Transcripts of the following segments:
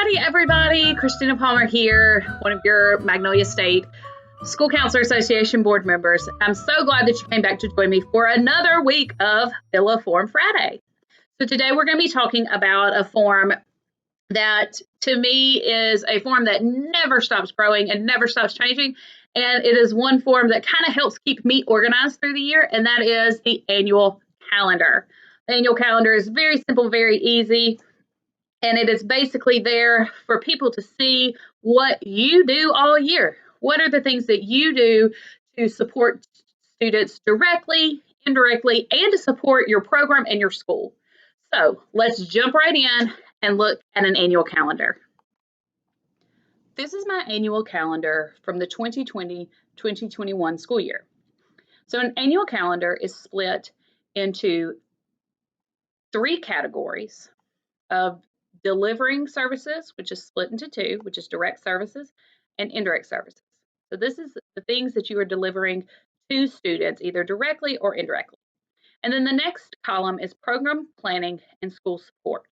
Howdy, everybody. Christina Palmer here, one of your Magnolia State School Counselor Association board members. I'm so glad that you came back to join me for another week of Fill a Form Friday. So today we're going to be talking about a form that to me is a form that never stops growing and never stops changing. And it is one form that kind of helps keep me organized through the year, and that is the annual calendar. The annual calendar is very simple, very easy. And it is basically there for people to see what you do all year. What are the things that you do to support students directly, indirectly, and to support your program and your school? So let's jump right in and look at an annual calendar. This is my annual calendar from the 2020-2021 school year. So an annual calendar is split into three categories of delivering services, which is split into two, which is direct services and indirect services. So this is the things that you are delivering to students, either directly or indirectly. And then the next column is program planning and school support.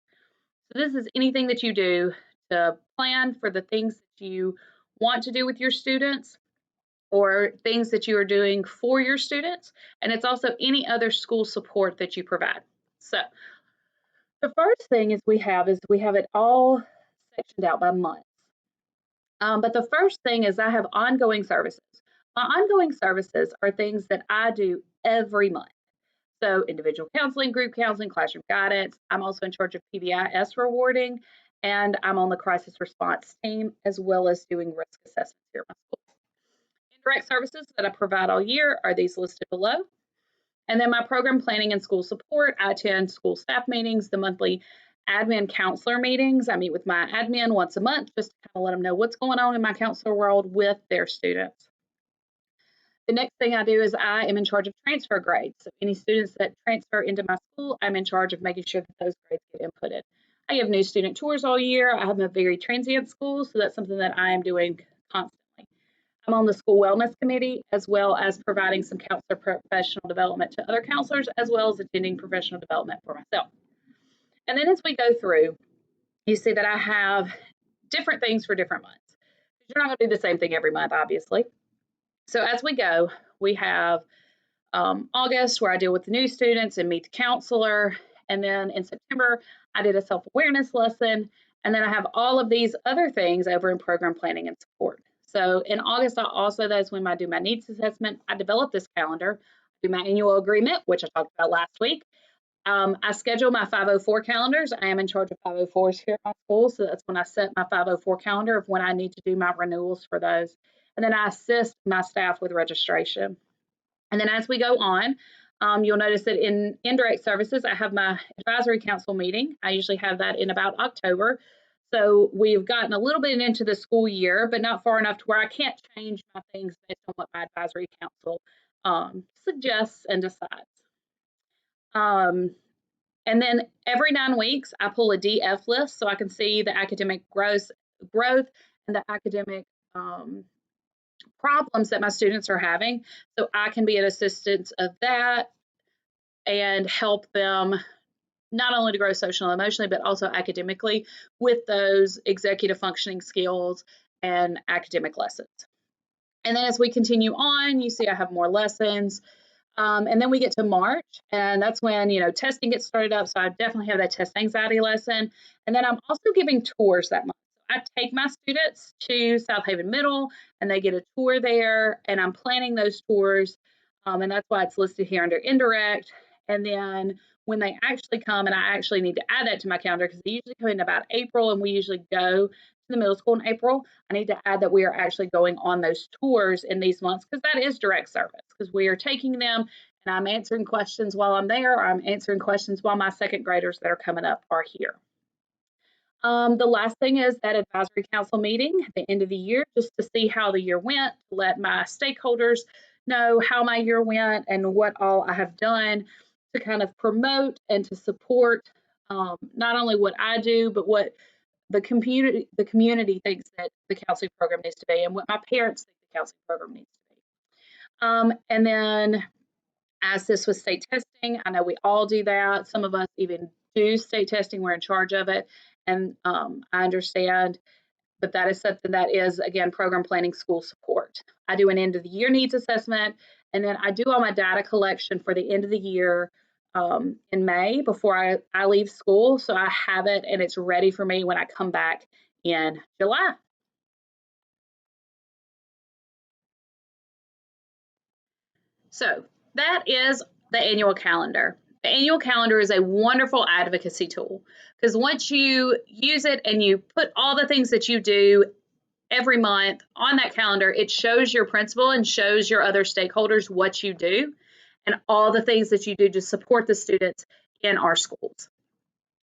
So this is anything that you do to plan for the things that you want to do with your students or things that you are doing for your students. And it's also any other school support that you provide. So the first thing is we have it all sectioned out by months. But the first thing is I have ongoing services. My ongoing services are things that I do every month. So individual counseling, group counseling, classroom guidance. I'm also in charge of PBIS rewarding, and I'm on the crisis response team, as well as doing risk assessments here at my school. Indirect services that I provide all year are these listed below. And then my program planning and school support, I attend school staff meetings, the monthly admin counselor meetings. I meet with my admin once a month just to kind of let them know what's going on in my counselor world with their students. The next thing I do is I am in charge of transfer grades. So any students that transfer into my school, I'm in charge of making sure that those grades get inputted. I give new student tours all year. I have a very transient school, so that's something that I am doing constantly. I'm on the school wellness committee, as well as providing some counselor professional development to other counselors, as well as attending professional development for myself. And then as we go through, you see that I have different things for different months. You're not going to do the same thing every month, obviously. So as we go, we have August, where I deal with the new students and meet the counselor. And then in September, I did a self-awareness lesson. And then I have all of these other things over in program planning and support. So in August, that's when I do my needs assessment. I develop this calendar, do my annual agreement, which I talked about last week. I schedule my 504 calendars. I am in charge of 504s here at my school. So that's when I set my 504 calendar of when I need to do my renewals for those. And then I assist my staff with registration. And then as we go on, you'll notice that in indirect services, I have my advisory council meeting. I usually have that in about October. So we've gotten a little bit into the school year, but not far enough to where I can't change my things based on what my advisory council suggests and decides. And then every 9 weeks, I pull a DF list so I can see the academic growth and the academic problems that my students are having. So I can be an assistant of that and help them not only to grow socially and emotionally, but also academically with those executive functioning skills and academic lessons. And then as we continue on, you see I have more lessons. And then we get to March, and that's when, testing gets started up. So I definitely have that test anxiety lesson. And then I'm also giving tours that month. I take my students to South Haven Middle, and they get a tour there, and I'm planning those tours. And that's why it's listed here under indirect. And then when they actually come, and I actually need to add that to my calendar because they usually come in about April, and we usually go to the middle school in April. I need to add that we are actually going on those tours in these months because that is direct service because we are taking them and I'm answering questions while I'm there, or I'm answering questions while my second graders that are coming up are here. The last thing is that advisory council meeting at the end of the year, just to see how the year went, let my stakeholders know how my year went and what all I have done to kind of promote and to support not only what I do, but what the community thinks that the counseling program needs to be and what my parents think the counseling program needs to be. And then as this was state testing, I know we all do that. Some of us even do state testing. We're in charge of it. and I understand, but that is something that is, again, program planning school support. I do an end of the year needs assessment, and then I do all my data collection for the end of the year in May before I leave school. So I have it and it's ready for me when I come back in July. So that is the annual calendar. The annual calendar is a wonderful advocacy tool because once you use it and you put all the things that you do every month on that calendar, it shows your principal and shows your other stakeholders what you do and all the things that you do to support the students in our schools.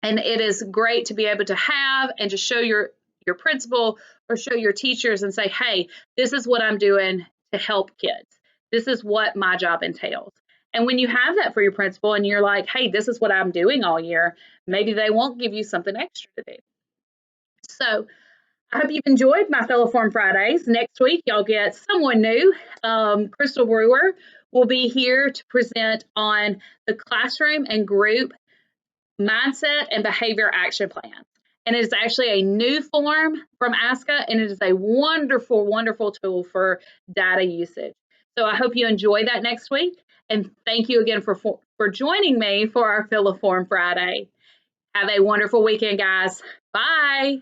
And it is great to be able to have and to show your principal or show your teachers and say, hey, this is what I'm doing to help kids. This is what my job entails. And when you have that for your principal and you're like, hey, this is what I'm doing all year, maybe they won't give you something extra to do. So I hope you've enjoyed my Fellow Form Fridays. Next week, y'all get someone new. Crystal Brewer will be here to present on the classroom and group mindset and behavior action plans. And it is actually a new form from ASCA, and it is a wonderful, wonderful tool for data usage. So I hope you enjoy that next week. And thank you again for joining me for our Fill a Form Friday. Have a wonderful weekend, guys. Bye.